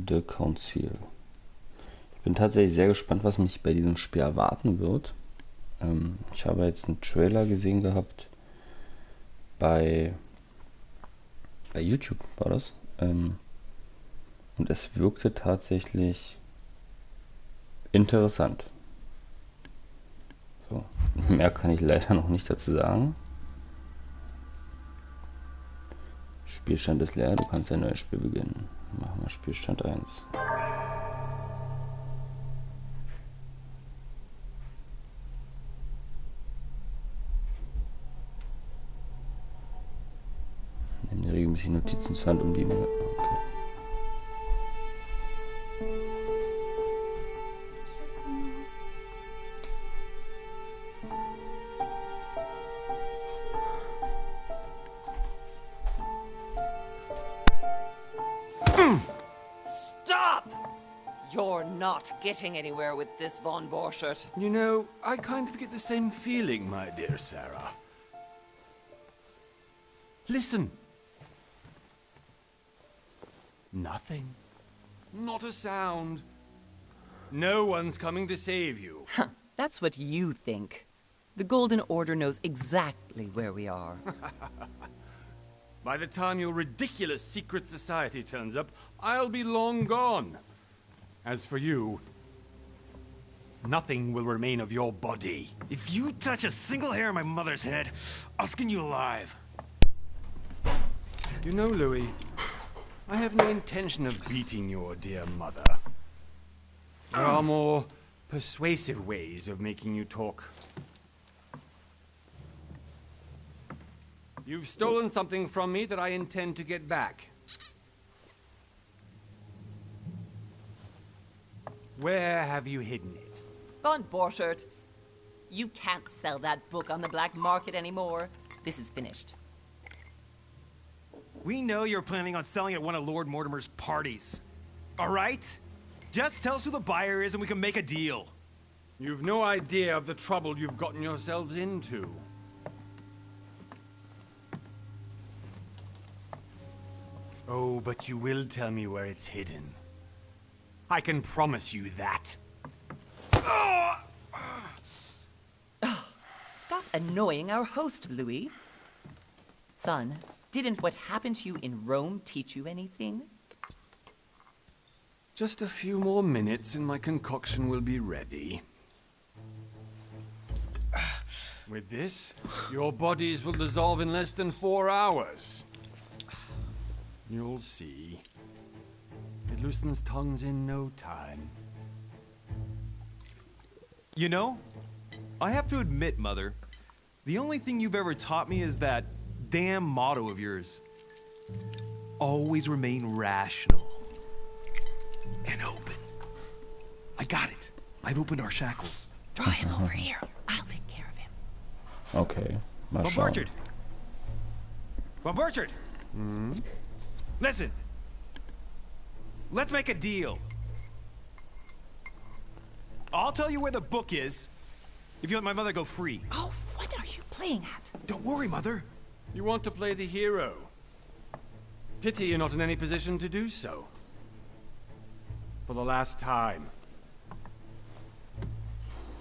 De Council. Ich bin tatsächlich sehr gespannt, was mich bei diesem Spiel erwarten wird. Ich habe jetzt einen Trailer gesehen gehabt bei YouTube war das. Und es wirkte tatsächlich interessant. So, mehr kann ich leider noch nicht dazu sagen. Spielstand ist leer, du kannst ein neues Spiel beginnen. Machen wir Spielstand 1. Nimm dir regelmäßig Notizen zur Hand, um die... Okay. You're not getting anywhere with this, Von Borchert. You know, I kind of get the same feeling, my dear Sarah. Listen. Nothing. Not a sound. No one's coming to save you. That's what you think. The Golden Order knows exactly where we are. By the time your ridiculous secret society turns up, I'll be long gone. As for you, nothing will remain of your body. If you touch a single hair on my mother's head, I'll skin you alive. You know, Louis, I have no intention of beating your dear mother. There are more persuasive ways of making you talk. You've stolen something from me that I intend to get back. Where have you hidden it? Von Borchert, you can't sell that book on the black market anymore. This is finished. We know you're planning on selling at one of Lord Mortimer's parties. All right? Just tell us who the buyer is and we can make a deal. You've no idea of the trouble you've gotten yourselves into. Oh, but you will tell me where it's hidden. I can promise you that. Stop annoying our host, Louis. Son, didn't what happened to you in Rome teach you anything? Just a few more minutes and my concoction will be ready. With this, your bodies will dissolve in less than 4 hours. You'll see. It loosens tongues in no time. You know, I have to admit, Mother, the only thing you've ever taught me is that damn motto of yours. Always remain rational. And open. I got it. I've opened our shackles. Draw him over here. I'll take care of him. Okay, mal Von schauen. Borchert! Von Borchert! Listen. Let's make a deal. I'll tell you where the book is if you let my mother go free. Oh, what are you playing at? Don't worry, Mother. You want to play the hero. Pity you're not in any position to do so. For the last time.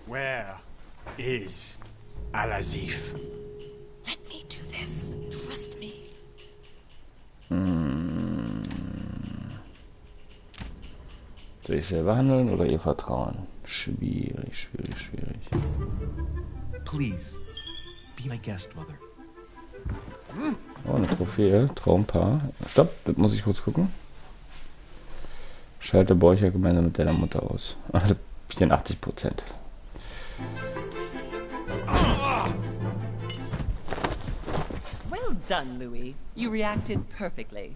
Where is Al-Azif? Let me do this. Trust me. Soll ich selber handeln oder ihr vertrauen? Schwierig, schwierig, schwierig. Please, be my guest, Mother. Oh, eine Trophäe, Traumpaar. Stopp, das muss ich kurz gucken. Schalte Borcher gemeinsam mit deiner Mutter aus. 84%. Well done, Louis. You reacted perfectly.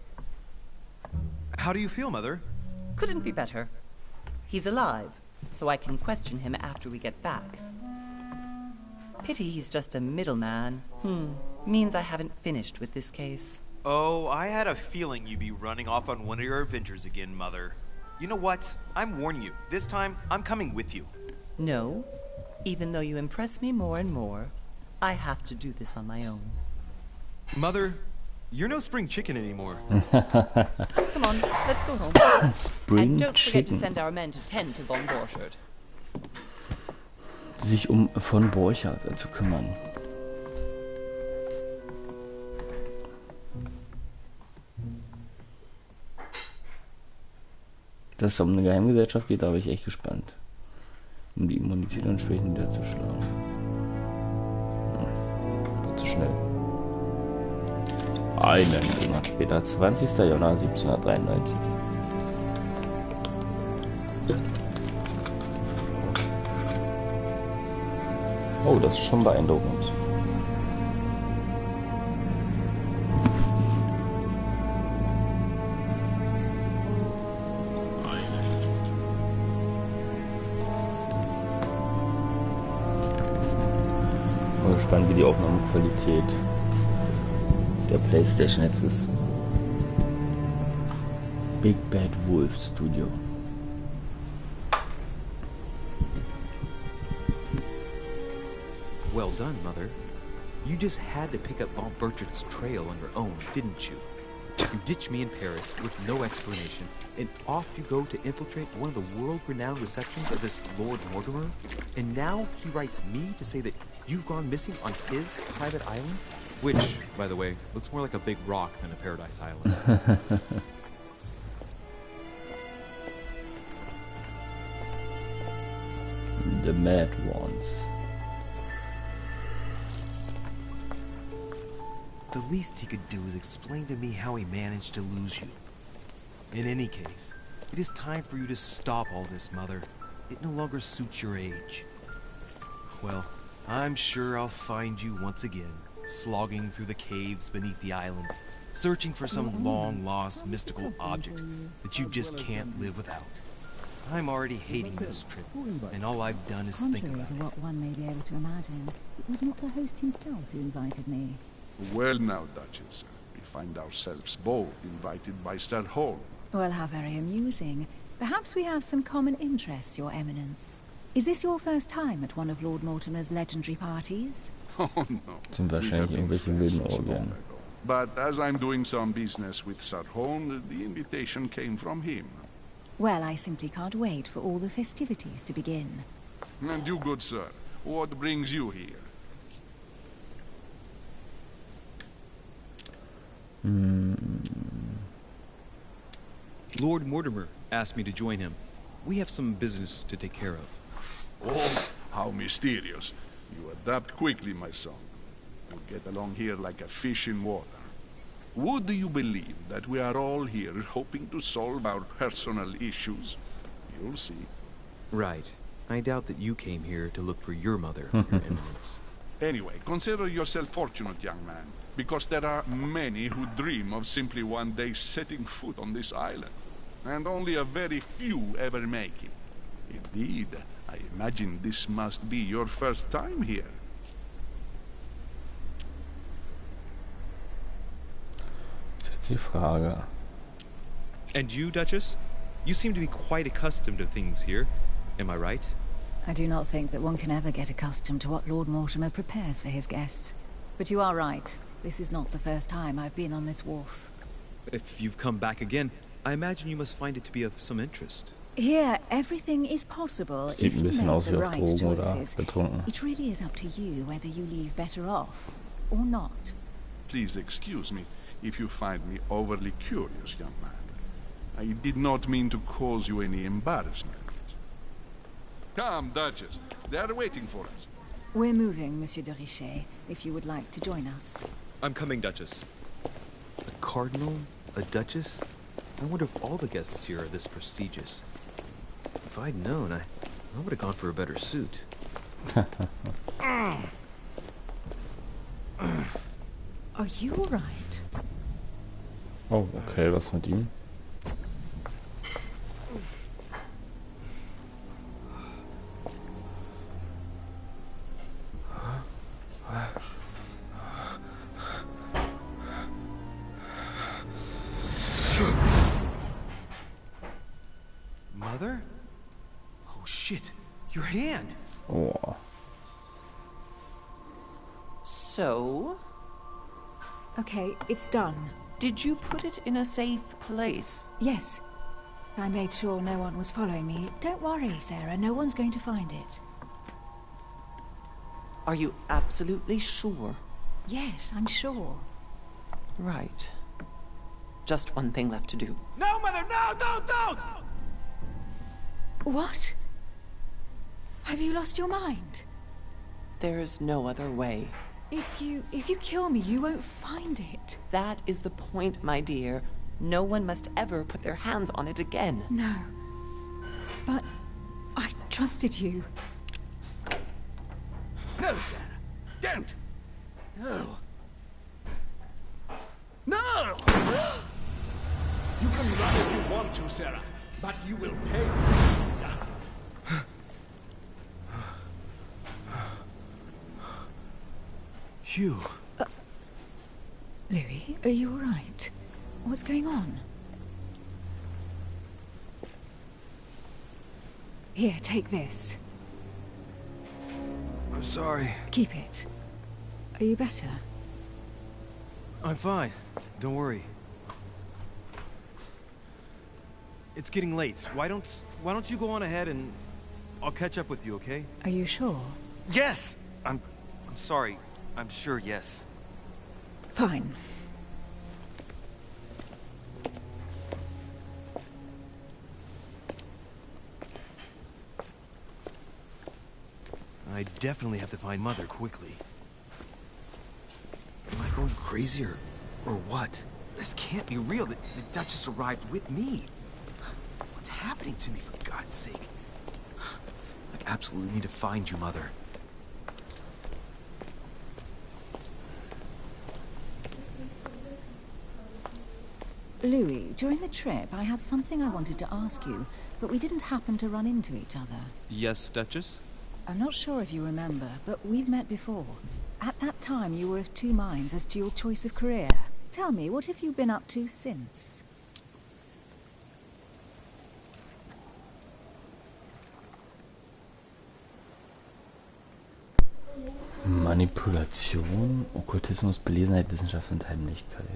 How do you feel, Mother? Couldn't be better. He's alive, so I can question him after we get back. Pity he's just a middleman. Means I haven't finished with this case. Oh, I had a feeling you'd be running off on one of your adventures again, Mother. You know what? I'm warning you. This time, I'm coming with you. No, even though you impress me more and more, I have to do this on my own. Mother, You're no spring chicken anymore. Come on, let's go home. Spring And don't forget to Chicken. send our men to tend to Von Borchert. Sich von Borchert zu kümmern. Dass es um eine Geheimgesellschaft geht, da bin ich echt gespannt. Um die Immunität und Schwächen niederzuschlagen. War zu schnell. Einen Monat später, 20. Januar 1793. Oh, das ist schon beeindruckend. Ich bin gespannt, wie die Aufnahmequalität der PlayStation jetzt ist. Big Bad Wolf Studio. Well done, Mother. You just had to pick up Von Burchart's trail on your own, didn't you? You ditched me in Paris with no explanation, and off you go to infiltrate one of the world-renowned receptions of this Lord Mortimer? And now he writes me to say that you've gone missing on his private island? Which, by the way, looks more like a big rock than a paradise island. The Mad Ones. The least he could do is explain to me how he managed to lose you. In any case, it is time for you to stop all this, Mother. It no longer suits your age. Well, I'm sure I'll find you once again, slogging through the caves beneath the island, searching for some long-lost mystical object that you just can't live without. I'm already hating this trip, and all I've done is think Contrary about to it. what one may be able to imagine, it was not the host himself who invited me. Well now, Duchess, we find ourselves both invited by Sir Holm. Well, how very amusing. Perhaps we have some common interests, Your Eminence. Is this your first time at one of Lord Mortimer's legendary parties? Oh no. Sind we wahrscheinlich have been irgendwelche friends wilden since long Orgien. ago. But as I'm doing some business with Sir Holm, the invitation came from him. Well, I simply can't wait for all the festivities to begin. And you, good sir, what brings you here? Lord Mortimer asked me to join him. We have some business to take care of. Oh, how mysterious. You adapt quickly, my son. You get along here like a fish in water. Would you believe that we are all here hoping to solve our personal issues? You'll see. Right. I doubt that you came here to look for your mother, Your Eminence. Anyway, consider yourself fortunate, young man, because there are many who dream of simply one day setting foot on this island, and only a very few ever make it. Indeed, I imagine this must be your first time here. Jetzt die Frage. And you, Duchess? You seem to be quite accustomed to things here. Am I right? I do not think that one can ever get accustomed to what Lord Mortimer prepares for his guests. But you are right. This is not the first time I've been on this wharf. If you've come back again, I imagine you must find it to be of some interest. Here, everything is possible Sieht if ein you bisschen make aus the wie auf right Drogen oder choices. betrunken. It really is up to you whether you leave better off or not. Please excuse me if you find me overly curious, young man. I did not mean to cause you any embarrassment. Come, Duchess. They are waiting for us. We're moving, Monsieur de Richet, if you would like to join us. I'm coming, Duchess. A cardinal? A duchess? I wonder if all the guests here are this prestigious. If I'd known, I would have gone for a better suit. Are you all right? Oh, okay, was mit ihm? Mother? Oh shit, your hand! Oh. So? Okay, it's done. Did you put it in a safe place? Yes. I made sure no one was following me. Don't worry, Sarah. No one's going to find it. Are you absolutely sure? Yes, I'm sure. Right. Just one thing left to do. No, Mother, no, don't! What? Have you lost your mind? There's no other way. If you kill me, you won't find it. That is the point, my dear. No one must ever put their hands on it again. No. But I trusted you. No, Sarah. Don't. No. No! You can run if you want to, Sarah, but you will pay. Hugh. Louis, are you all right? What's going on? Here, take this. I'm sorry. Keep it. Are you better? I'm fine. Don't worry. It's getting late. Why don't you go on ahead and I'll catch up with you, okay? Are you sure? Yes! I'm sorry. I'm sure, yes. Fine. I definitely have to find Mother quickly. Am I going crazy or what? This can't be real. The Duchess arrived with me. What's happening to me, for God's sake? I absolutely need to find you, Mother. Louis, during the trip, I had something I wanted to ask you, but we didn't happen to run into each other. Yes, Duchess? I'm not sure if you remember, but we've met before. At that time, you were of two minds as to your choice of career. Tell me, what have you been up to since? Manipulation, Okkultismus, Belesenheit, Wissenschaft und Heimlichkeit.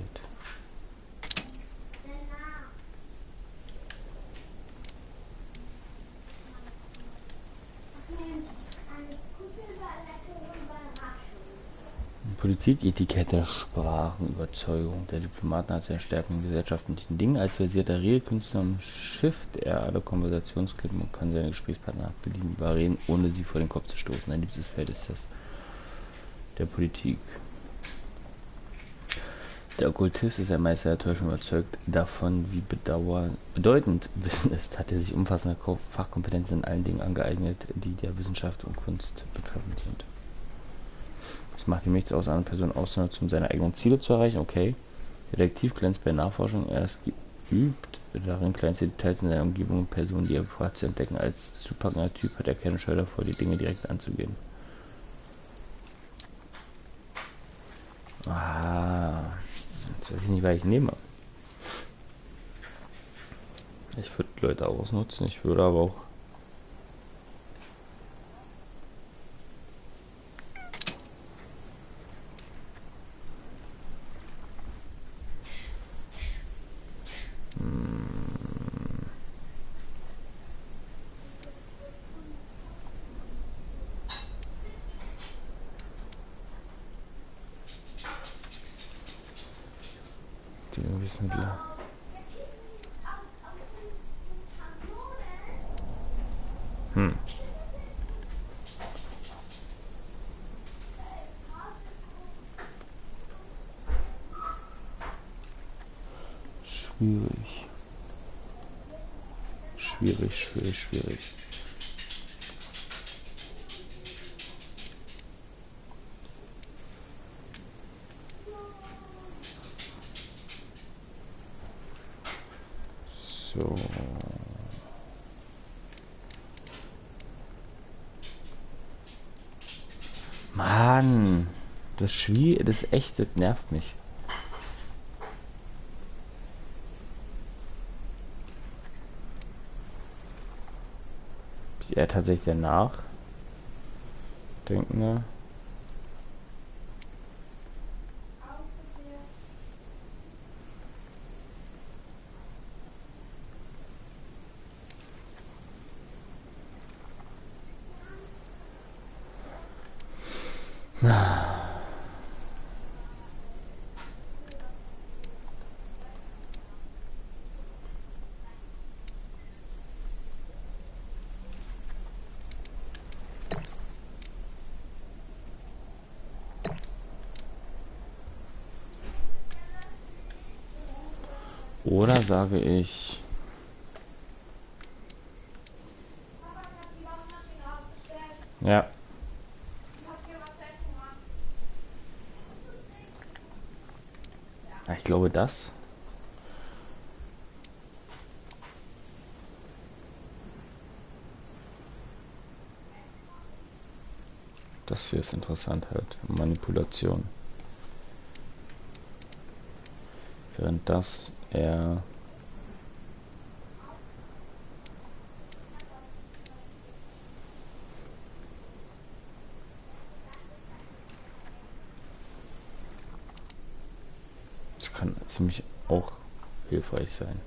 Politik, Etikette, Sprachen, Überzeugung der Diplomaten als eine Stärkung der gesellschaftlichen Dinge. Als versierter Redekünstler umschifft er alle Konversationsklippen und kann seine Gesprächspartner beliebig überreden, ohne sie vor den Kopf zu stoßen. Ein liebstes Feld ist das der Politik. Der Okkultist ist ein Meister der Täuschung, überzeugt davon, wie bedeutend Wissen ist, hat er sich umfassende Fachkompetenzen in allen Dingen angeeignet, die der Wissenschaft und Kunst betreffend sind. Es macht ihm nichts aus, andere Personen auszunutzen, um seine eigenen Ziele zu erreichen. Okay. Detektiv glänzt bei Nachforschung. Er ist geübt, darin kleinste Details in seiner Umgebung und Personen, die er vorhat zu entdecken. Als zupackender Typ hat er keine Scheu davor, die Dinge direkt anzugehen. Ah. Jetzt weiß ich nicht, was ich nehme. Ich würde Leute ausnutzen. Ich würde aber auch Gegenwissmittel. Schwierig. So. Mann, das echt, das nervt mich. Er tatsächlich der Nachdenkende. Oder sage ich... Ja. Ich glaube das. Das hier ist interessant halt. Manipulation. Während das eher... Das kann ziemlich auch hilfreich sein.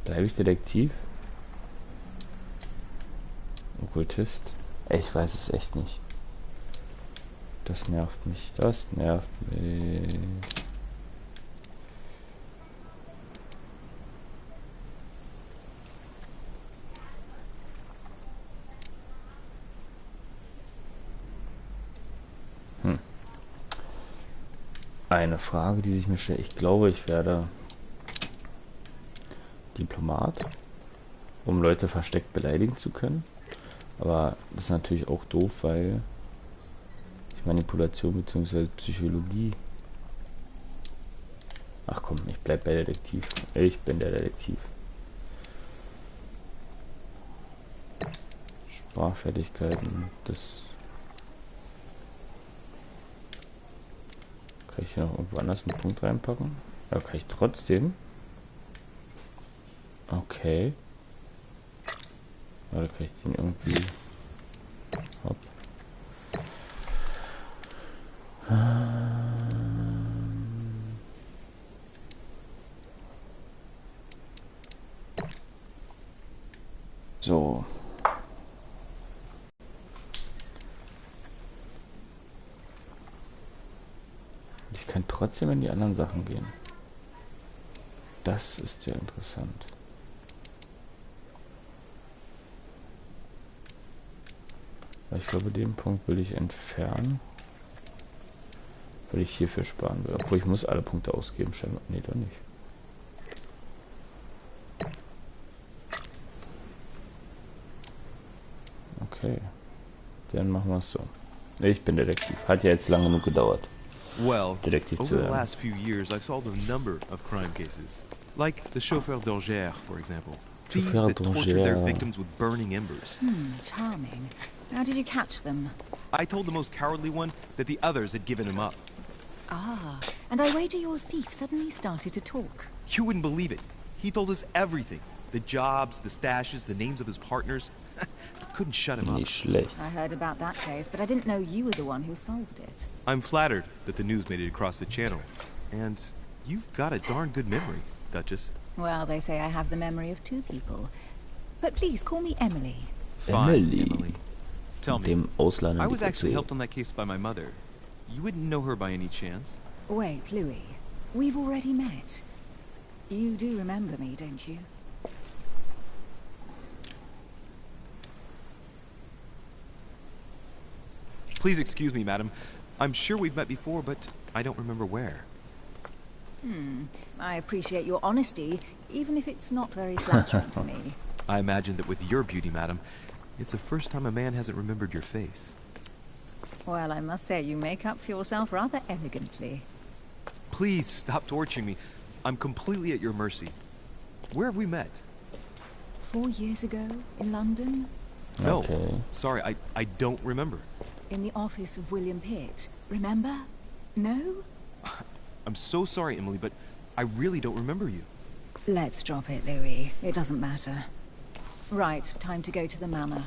Bleibe ich Detektiv? Okkultist? Ich weiß es echt nicht. Das nervt mich. Das nervt mich. Eine Frage, die sich mir stellt. Ich glaube, ich werde Diplomat, um Leute versteckt beleidigen zu können. Aber das ist natürlich auch doof, weil ich Manipulation bzw. Psychologie... Ach komm, ich bleib bei Detektiv. Ich bin der Detektiv. Sprachfertigkeiten, das... Kann ich hier noch irgendwo anders einen Punkt reinpacken? Ja, kann ich trotzdem. Okay. Oder kann ich den irgendwie... Hopp. So. Ich kann trotzdem in die anderen Sachen gehen. Das ist ja interessant. Ich glaube, den Punkt will ich entfernen. Weil ich hierfür sparen will. Obwohl ich muss alle Punkte ausgeben. Scheinbar. Nee, doch nicht. Okay. Dann machen wir es so. Ich bin Detektiv. Hat ja jetzt lange genug gedauert. Well, Detektiv zu over the werden. last few years, I've solved a number of crime cases. Like the chauffeur d'Alger, for example. Thieves Chauffeur that tortured their d'Alger. victims with burning embers. Charming. How did you catch them? I told the most cowardly one that the others had given him up. Ah, and I wager your thief suddenly started to talk. You wouldn't believe it. He told us everything. The jobs, the stashes, the names of his partners. Couldn't shut him up. Nicht schlecht. I heard about that case, but I didn't know you were the one who solved it. I'm flattered that the news made it across the channel. And you've got a darn good memory, Duchess. Well, they say I have the memory of two people. But please call me Emily. Fine, Emily. Tell me, Dem Ausländer I die was actually Kultur. helped on that case by my mother. You wouldn't know her by any chance? Wait, Louis. We've already met. You do remember me, don't you? Please excuse me, madam. I'm sure we've met before, but I don't remember where. I appreciate your honesty, even if it's not very flattering to me. I imagine that with your beauty, madam, it's the first time a man hasn't remembered your face. Well, I must say you make up for yourself rather elegantly. Please stop torturing me. I'm completely at your mercy. Where have we met? 4 years ago, in London, No. Okay. Sorry, I don't remember. in the office of William Pitt. Remember? No? I'm so sorry, Emily, but I really don't remember you. Let's drop it, Louis. It doesn't matter. Right, time to go to the manor.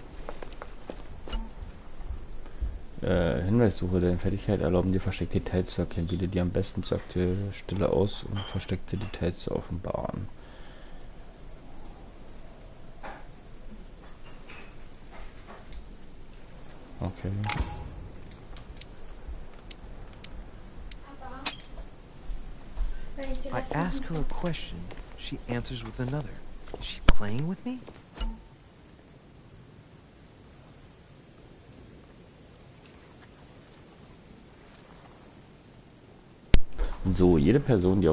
Hinweissuche. Deine Fertigkeit erlauben dir versteckte Details zu erkennen. Biete dir am besten zu aktive Stille aus, um versteckte Details zu offenbaren. Okay. I ask her a question, she answers with another. Is she playing with me? So, jede Person, die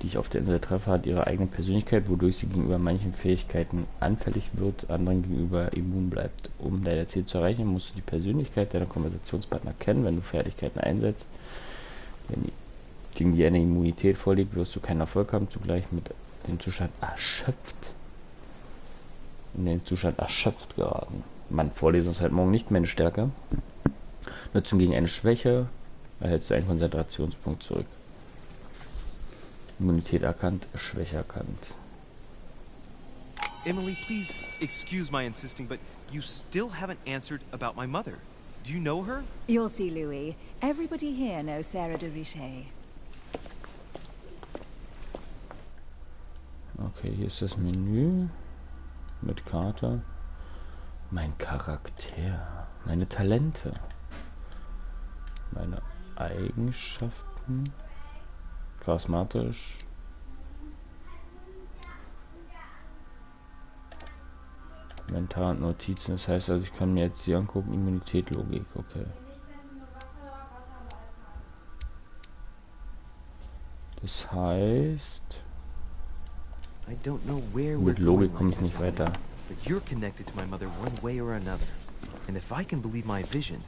ich auf der Insel treffe, hat ihre eigene Persönlichkeit, wodurch sie gegenüber manchen Fähigkeiten anfällig wird, anderen gegenüber immun bleibt. Um dein Ziel zu erreichen, musst du die Persönlichkeit deiner Konversationspartner kennen. Wenn du Fertigkeiten einsetzt, gegen die eine Immunität vorliegt, wirst du keinen Erfolg haben, zugleich mit dem Zustand erschöpft. In den Zustand erschöpft geraten. Mann, Vorlesen ist halt morgen nicht meine Stärke. Nutzung gegen eine Schwäche, erhältst du einen Konzentrationspunkt zurück. Immunität erkannt, Schwäche erkannt. Emily, please excuse my insisting, but you still haven't answered about my mother. Do you know her? You'll see, Louis. Everybody here knows Sarah de Richet. Okay, hier ist das Menü mit Karte. Mein Charakter, meine Talente, meine Eigenschaften, charismatisch, Inventar und Notizen. Das heißt also, ich kann mir jetzt hier angucken, Immunität, Logik, okay. Das heißt, I don't know where mit we're Logik going komme like ich nicht this, Emily, weiter. but you're connected to my mother one way or another. And if I can believe my vision,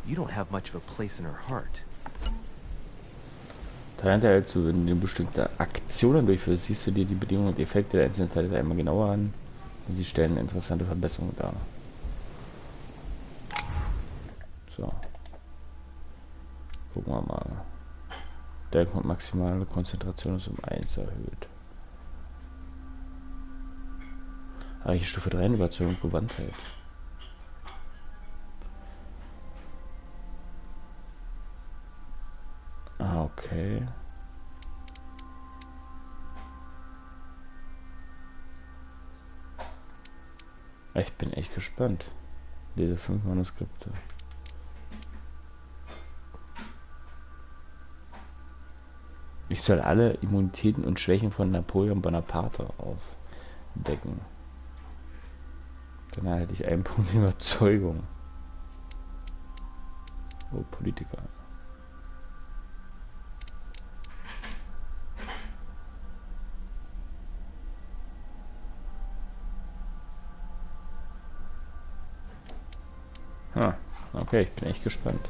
you don't have much of a place in her heart. Talente erhältst du, wenn du bestimmte Aktionen durchführst, siehst du dir die Bedingungen und Effekte der einzelnen Talente einmal genauer an und sie stellen eine interessante Verbesserung dar. So. Gucken wir mal. Der maximale Konzentration ist um 1 erhöht. Aber hier Stufe 3 Überzeugung und Gewandtheit. Ah, okay. Ich bin echt gespannt. Diese 5 Manuskripte. Ich soll alle Immunitäten und Schwächen von Napoleon Bonaparte aufdecken. Dann erhalte ich einen Punkt Überzeugung. Oh, Politiker. Ah, okay, ich bin echt gespannt.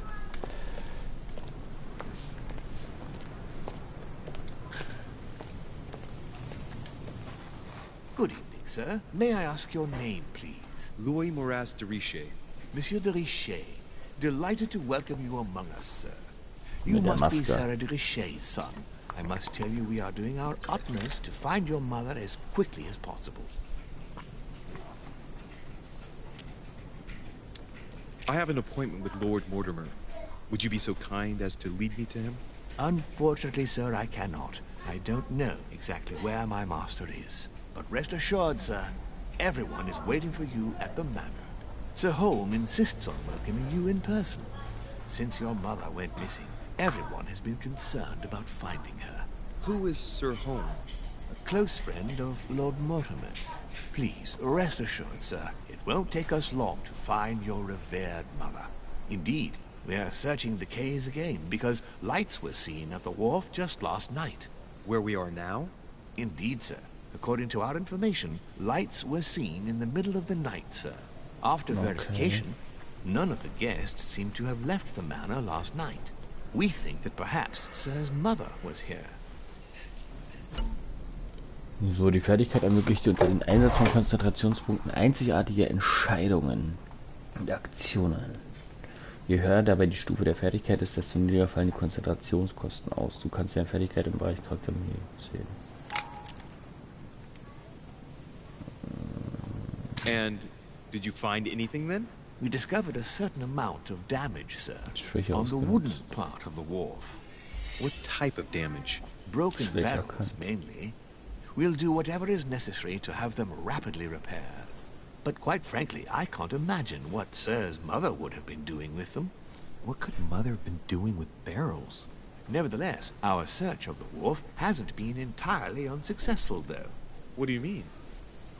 Good evening, sir. May I ask your name, please? Louis Moras de Richet. Monsieur de Richet. Delighted to welcome you among us, sir. You Mit der must be Maske. Sarah de Richet's son. I must tell you we are doing our utmost to find your mother as quickly as possible. I have an appointment with Lord Mortimer. Would you be so kind as to lead me to him? Unfortunately, sir, I cannot. I don't know exactly where my master is. But rest assured, sir, everyone is waiting for you at the manor. Sir Holm insists on welcoming you in person. Since your mother went missing, everyone has been concerned about finding her. Who is Sir Holm? A close friend of Lord Mortimer's. Please, rest assured, sir, it won't take us long to find your revered mother. Indeed, we are searching the quays again, because lights were seen at the wharf just last night. Where we are now? Indeed, sir. According to our information, lights were seen in the middle of the night, sir. After verification, none of the guests seem to have left the manor last night. We think that perhaps Sir's mother was here. So, die Fertigkeit ermöglicht dir unter den Einsatz von Konzentrationspunkten einzigartige Entscheidungen und Aktionen. Je höher dabei die Stufe der Fertigkeit ist, desto niedriger fallen die Konzentrationskosten aus. Du kannst deine Fertigkeit im Bereich Charaktermenü sehen. And did you find anything then? we discovered a certain amount of damage, sir, Schwäche on the ausgenutzt. wooden part of the wharf. What type of damage? Broken Schwäche barrels, erkannt. mainly. We'll do whatever is necessary to have them rapidly repaired. But quite frankly, I can't imagine what Sir's mother would have been doing with them. What could Mother have been doing with barrels? Nevertheless, our search of the wharf hasn't been entirely unsuccessful, though. What do you mean?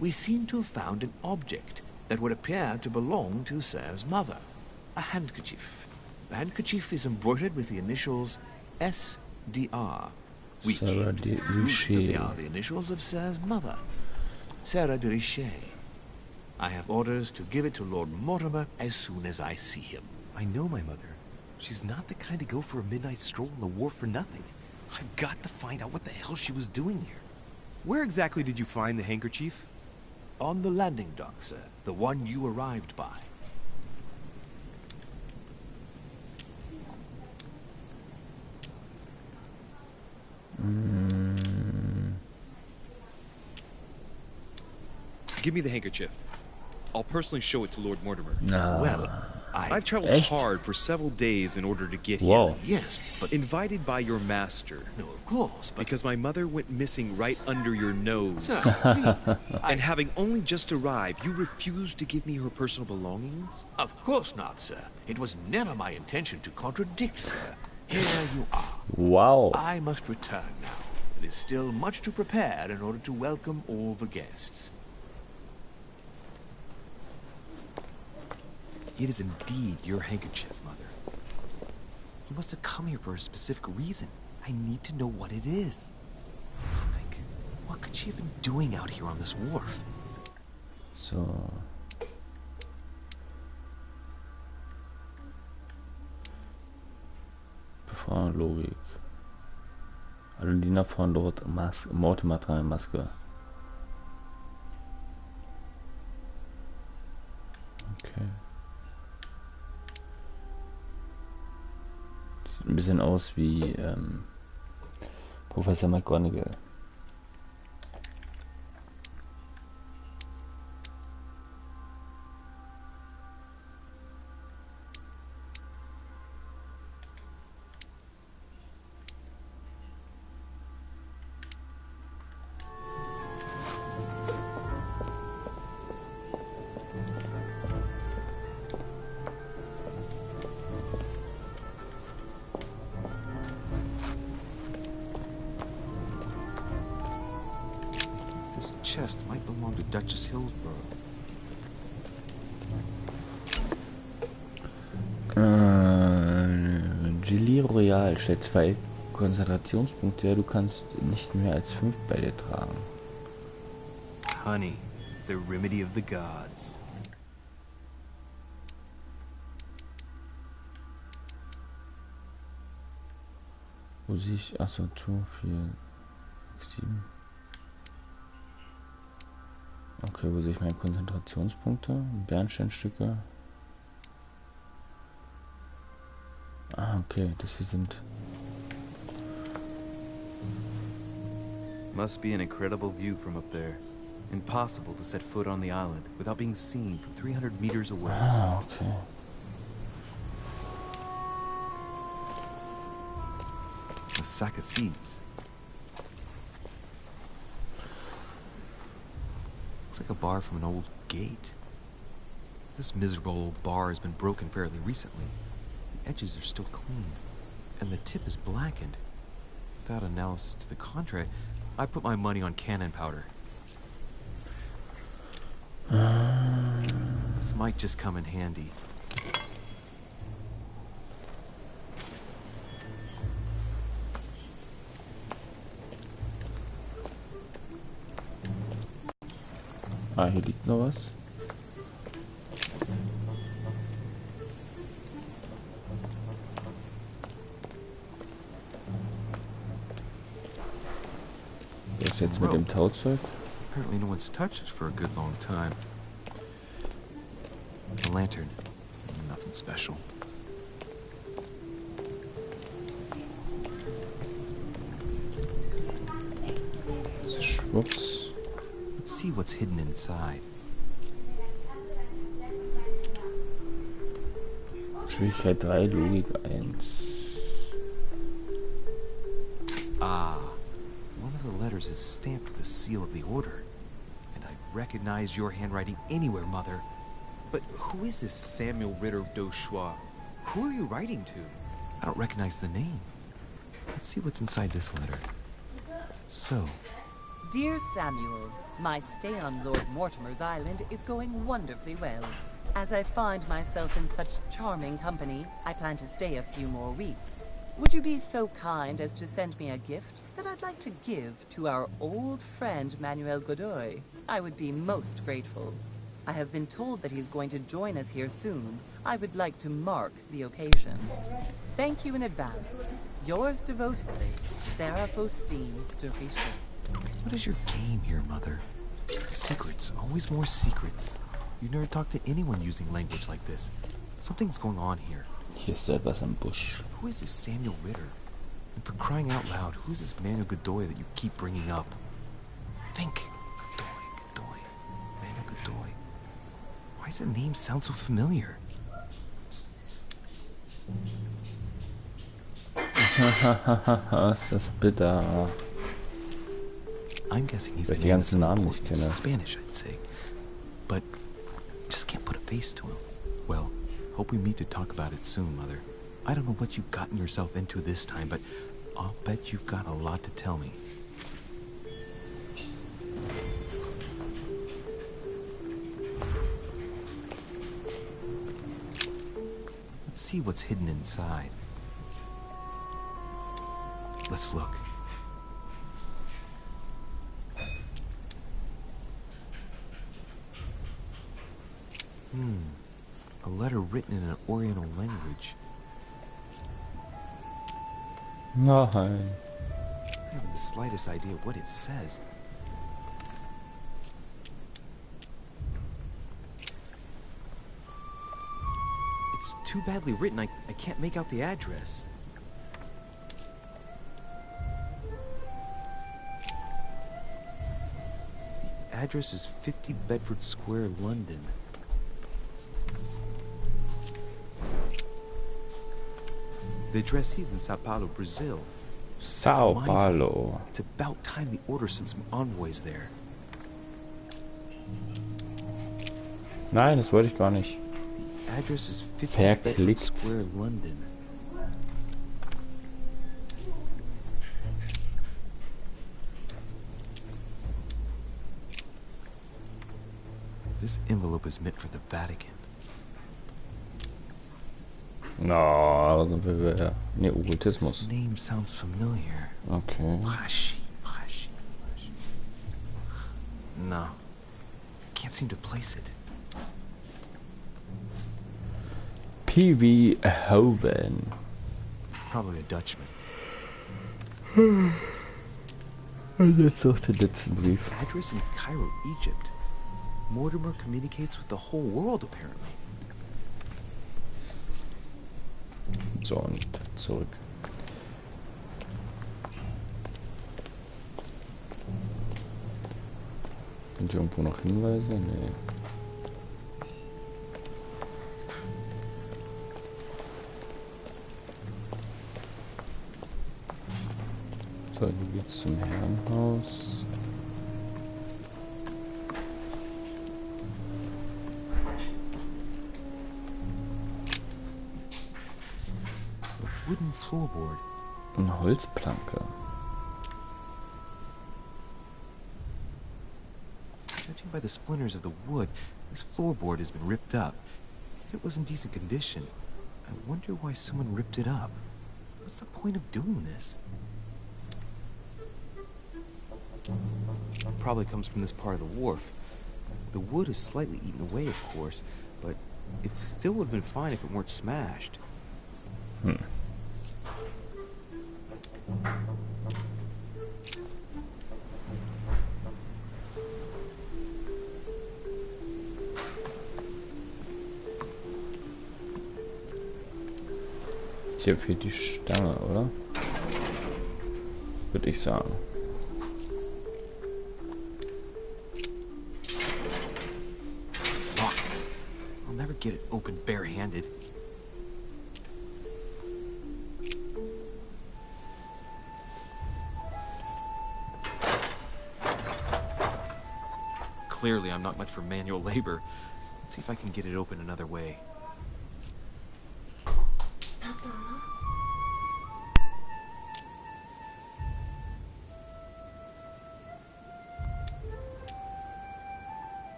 We seem to have found an object that would appear to belong to Sir's mother. A handkerchief. The handkerchief is embroidered with the initials SDR. We Sarah came to de the conclusion that they Richet. are the initials of Sir's mother, Sarah de Richet. I have orders to give it to Lord Mortimer as soon as I see him. I know my mother. She's not the kind to go for a midnight stroll on the wharf for nothing. I've got to find out what the hell she was doing here. Where exactly did you find the handkerchief? On the landing dock, sir. The one you arrived by. Give me the handkerchief. I'll personally show it to Lord Mortimer. Na. Well, I've traveled Echt? hard for several days in order to get Wow. here. yes, but... Invited by your master. No, of course, but... Because my mother went missing right under your nose. Sir, please. And having only just arrived, you refused to give me her personal belongings? Of course not, sir. It was never my intention to contradict, sir. Here you are. Wow. I must return now. It is still much to prepare in order to welcome all the guests. It is indeed your handkerchief, Mother. You must have come here for a specific reason. I need to know what it is. Let's think. What could she have been doing out here on this wharf? So. Logik. Alle Diener von dort Mortimer tragen Maske. Okay. Sieht ein bisschen aus wie Professor McGonagall. This chest might belong to Duchess Hillsborough. Gilly Royal stellt 2 Konzentrationspunkte her. Du kannst nicht mehr als 5 bei dir tragen. Honey, the remedy of the gods. Wo sehe ich? Achso, 2, 4, 6, 7. Okay, wo sehe ich meine Konzentrationspunkte? Bernsteinstücke. Ah, okay, das hier sind... Must be an incredible view from up there. Impossible to set foot on the island without being seen from 300 meters away. Ah, okay. A sack of seeds. Looks like a bar from an old gate. This miserable old bar has been broken fairly recently. The edges are still clean, and the tip is blackened. Without analysis to the contrary, I put my money on cannon powder. This might just come in handy. Ah, hier liegt noch was. Was jetzt mit dem Tauzeug? Apparently no one's touched it for a good long time. A lantern. Nothing special. Schwupps. Let's see what's hidden inside. Schwierigkeit 3, Logik 1. Ah, one of the letters is stamped with the seal of the Order. And I recognize your handwriting anywhere, Mother. But who is this Samuel Ritter d'Auchois? Who are you writing to? I don't recognize the name. Let's see what's inside this letter. So, Dear Samuel, my stay on Lord Mortimer's island is going wonderfully well. As I find myself in such charming company, I plan to stay a few more weeks. Would you be so kind as to send me a gift that I'd like to give to our old friend Manuel Godoy? I would be most grateful. I have been told that he's going to join us here soon. I would like to mark the occasion. Thank you in advance. Yours devotedly, Sarah Faustine de Richet. what is your game here, Mother? Secrets, always more secrets. You never talk to anyone using language like this. Something's going on here. Hier ist etwas im Busch. Who is this Samuel Ritter? And for crying out loud, who is this Manuel Godoy that you keep bringing up? Think. Godoy. Manuel Godoy. Why does the name sound so familiar? Ist das bitter. I'm guessing he's Weil ich die ganzen Namen nicht kenne. Spanish, I'd say. But just can't put a face to him. Well, hope we meet to talk about it soon, Mother. I don't know what you've gotten yourself into this time, but I'll bet you've got a lot to tell me. Let's see what's hidden inside. Let's look. A letter written in an Oriental language. Nein. I haven't the slightest idea what it says. It's too badly written, I can't make out the address. The address is 50 Bedford Square, London. The addressee's in Sao Paulo, Brazil. Sao Reminds me, Paulo. It's about time the Order sent some envoys there. Nein, das wollte ich gar nicht. The address is 50 Bedford Verklickt. Square, London. This envelope is meant for the Vatican. Na, da sind wir wieder. Ne, Okkultismus. This name sounds familiar. Okay. Pashi. No. Can't seem to place it. P.V. Hoven. Probably a Dutchman. Und jetzt noch den letzten Brief. Address in Cairo, Egypt. Mortimer communicates with the whole world, apparently. So, und zurück. Sind hier irgendwo noch Hinweise? Nee. So, hier geht's zum Herrenhaus. A wooden floorboard. Eine Holzplanke. Judging by the splinters of the wood, this floorboard has been ripped up. If it was in decent condition, I wonder why someone ripped it up. What's the point of doing this? Probably comes from this part of the wharf. The wood is slightly eaten away, of course, but it still would have been fine if it weren't smashed. Hier fehlt die Stange, oder? Würde ich sagen. Locked. I'll never get it open bare-handed. Clearly, I'm not much for manual labor. Let's see if I can get it open another way.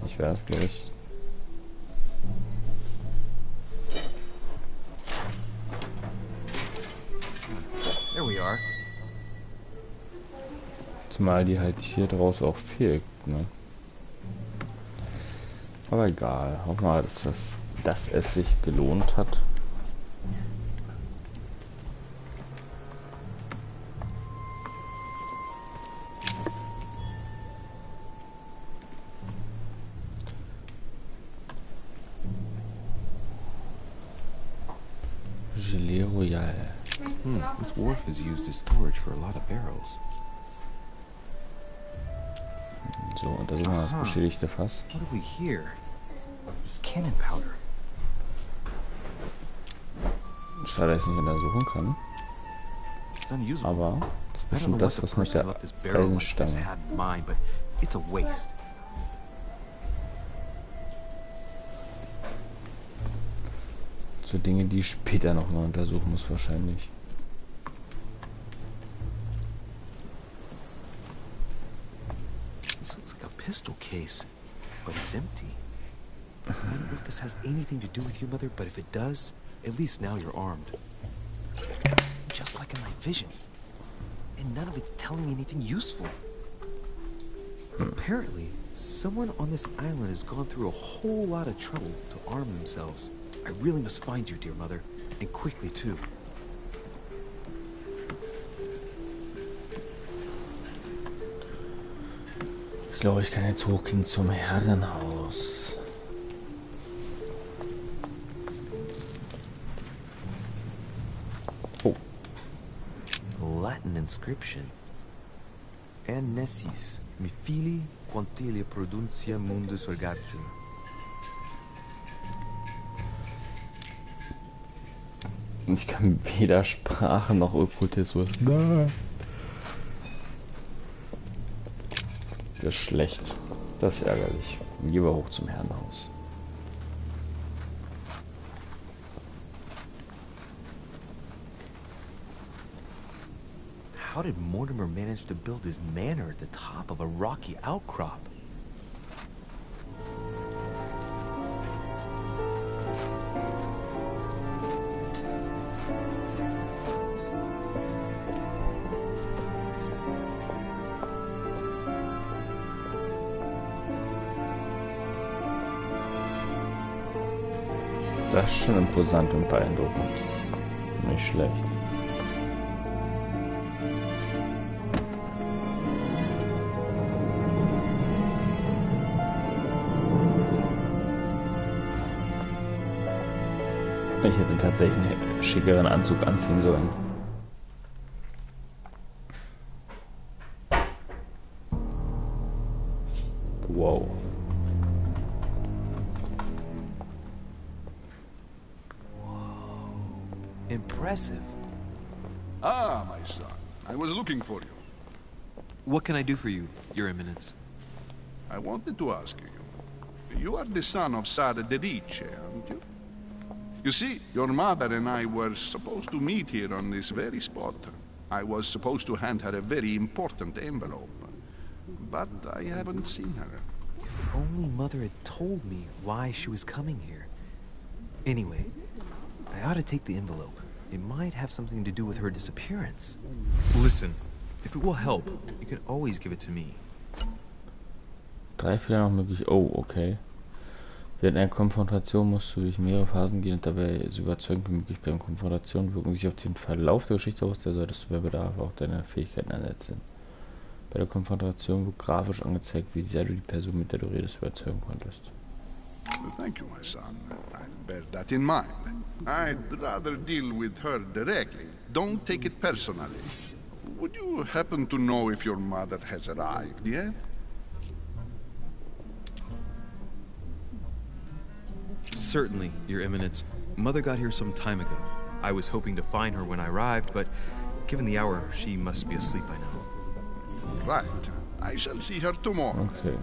Ich weiß gleich. There we are. Zumal die halt hier draus auch fehlt, ne? Aber egal. Hoffen wir mal, dass es sich gelohnt hat. Gelee Royal. This wharf is used as storage for a lot of barrels. So, untersuchen wir das beschädigte Fass. What have we here? It's cannon powder. Schade, dass ich nicht untersuchen kann. It's unusable. Aber das ist I don't know bestimmt what das, the was mit person der who left this barrel like this Eisenstange. had in mind, but it's a waste. So Dinge, die ich später noch mal untersuchen muss wahrscheinlich. This looks like a pistol case, but it's empty. I don't know if this has anything to do with you, Mother, but if it does, at least now you're armed. Just like in my vision. And none of it's telling me anything useful. Apparently, someone on this island has gone through a whole lot of trouble to arm themselves. I really must find you, dear Mother, and quickly too. Ich glaube, ich kann jetzt hochgehen zum Herrenhaus. Oh. Latin inscription. Nessis, mi fili, quantilia produncia mundus orgatur. Ich kann weder Sprache noch Okkultismus. Das ist schlecht. Das ist ärgerlich. Gehen wir hoch zum Herrenhaus. How did Mortimer manage to build his manor at the top of a rocky outcrop? Das ist schon imposant und beeindruckend. Nicht schlecht. Ich hätte tatsächlich einen schickeren Anzug anziehen sollen. Wow. Impressive. Ah, my son. I was looking for you. What can I do for you, Your Eminence? I wanted to ask you. You are the son of Sara de Ricci, aren't you? You see, your mother and I were supposed to meet here on this very spot. I was supposed to hand her a very important envelope. But I haven't seen her. If only Mother had told me why she was coming here. Anyway, I ought to take the envelope. It might have something to do with her disappearance. Listen, if it will help, you can always give it to me. 3 Fehler noch möglich. Oh, okay. Während einer Konfrontation musst du durch mehrere Phasen gehen und dabei so überzeugend wie möglich bleiben. Konfrontationen wirken sich auf den Verlauf der Geschichte aus, da solltest du bei Bedarf auch deine Fähigkeiten einsetzen. Bei der Konfrontation wird grafisch angezeigt, wie sehr du die Person, mit der du redest, überzeugen konntest. Well, thank you, my son. I'll bear that in mind. I'd rather deal with her directly. Don't take it personally. Would you happen to know if your mother has arrived yet? Certainly, Your Eminence. Mother got here some time ago. I was hoping to find her when I arrived, but given the hour, she must be asleep by now. Right. I shall see her tomorrow. Okay.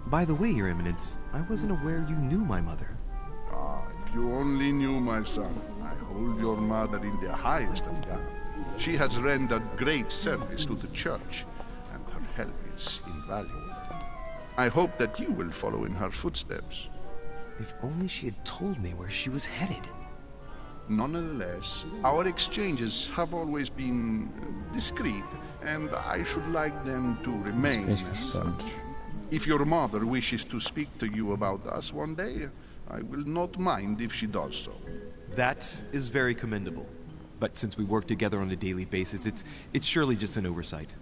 By the way, Your Eminence, I wasn't aware you knew my mother. Ah, if you only knew, my son. I hold your mother in the highest regard. She has rendered great service to the church, and her help is invaluable. I hope that you will follow in her footsteps. If only she had told me where she was headed. Nonetheless, our exchanges have always been discreet, and I should like them to remain as such. If your mother wishes to speak to you about us one day, I will not mind if she does so. That is very commendable. But since we work together on a daily basis, it's surely just an oversight.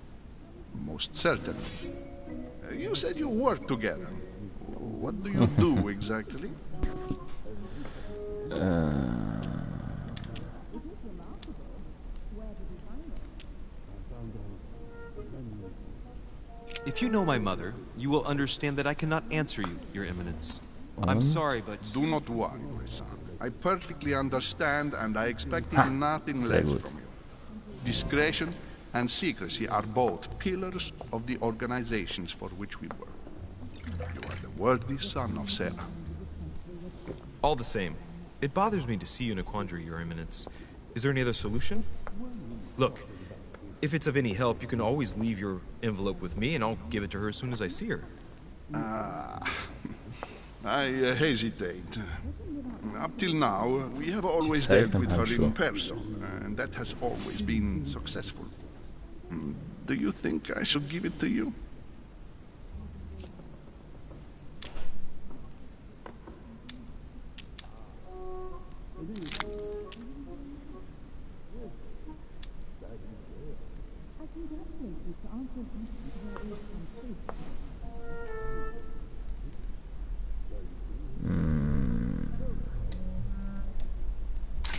Most certainly. You said you work together. What do you do exactly? If you know my mother, you will understand that I cannot answer you, Your Eminence. I'm sorry, but... Do not worry, my son. I perfectly understand, and I expected nothing less from you. Discretion and secrecy are both pillars of the organizations for which we work. You are the worthy son of Sarah. All the same, it bothers me to see you in a quandary, Your Eminence. Is there any other solution? Look, if it's of any help, you can always leave your envelope with me, and I'll give it to her as soon as I see her. I hesitate. Up till now, we have always dealt with her in person, and that has always been successful. Do you think I should give it to you?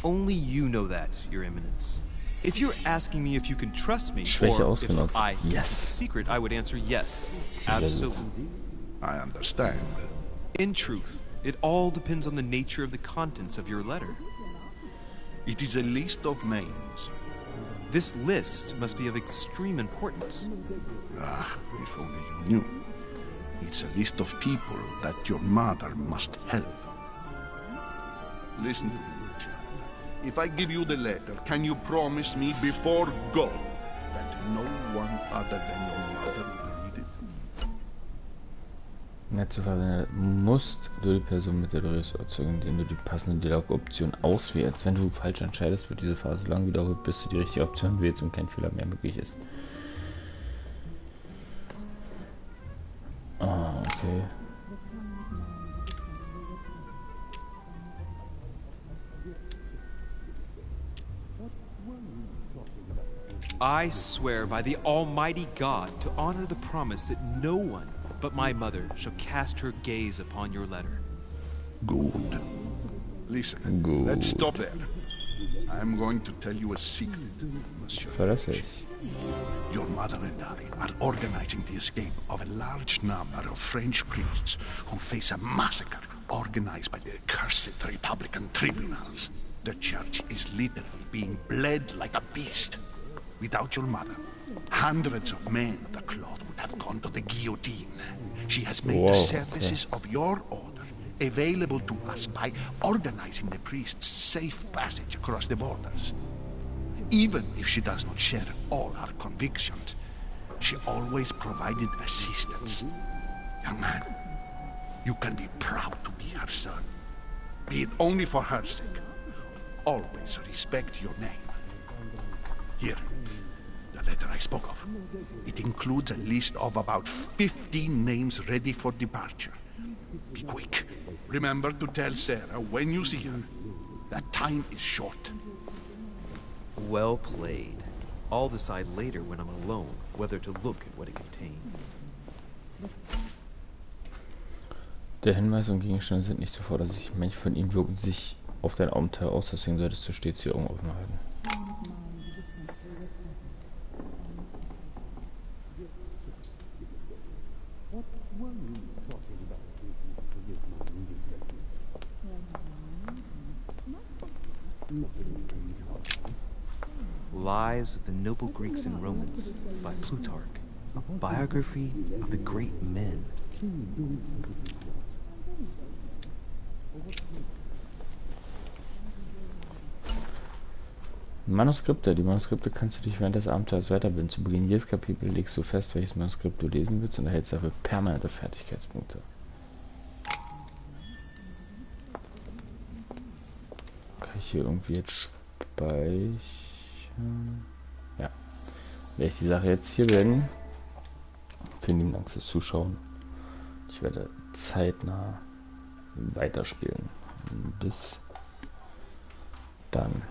Only you know that, Your Eminence. If you're asking me if you can trust me, Schwäche or if ausgenutzt. I keep Yes. the secret, I would answer yes. Absolutely. I understand. In truth, it all depends on the nature of the contents of your letter. It is a list of names. This list must be of extreme importance. Ah, if only you knew. It's a list of people that your mother must help. Listen to me, child. If I give you the letter, can you promise me before go that no one other than your mother will read it? Dazu musst du die Person mit der du redest überzeugen, indem du die passende Dialogoption auswählst. Wenn du falsch entscheidest, wird diese Phase so lange wiederholt, bis du die richtige Option wählst und kein Fehler mehr möglich ist. Ah, okay. I swear by the Almighty God to honor the promise that no one but my mother shall cast her gaze upon your letter. Good. Listen, Good. let's stop there. I'm going to tell you a secret, Monsieur. Verlässlich. Your mother and I are organizing the escape of a large number of French priests who face a massacre organized by the accursed Republican tribunals. The church is literally being bled like a beast. Without your mother, hundreds of men of the cloth would have gone to the guillotine. She has made the services of your order available to us by organizing the priests' safe passage across the borders. Even if she does not share all our convictions, she always provided assistance. Young man, you can be proud to be her son. Be it only for her sake. Always respect your name. Here, the letter I spoke of. It includes a list of about 15 names ready for departure. Be quick. Remember to tell Sarah when you see her. That time is short. Well played. I'll decide later when I'm alone whether to look at what it contains. Der Hinweis und Gegenstände sind nicht sofort ersichtlich. Manche von ihnen wirken sich auf dein Abenteuer aus, deswegen solltest du stets die Augen offen halten. Lives of the Noble Greeks and Romans by Plutarch, a biography of the great men. Manuskripte. Die Manuskripte kannst du dich während des Abenteuers weiterbilden. Zu Beginn jedes Kapitel legst du fest, welches Manuskript du lesen willst und erhältst dafür permanente Fertigkeitspunkte. Kann ich hier irgendwie jetzt speichern? Ja. Werde ich die Sache jetzt hier beenden. Vielen lieben Dank fürs Zuschauen. Ich werde zeitnah weiterspielen. Bis dann.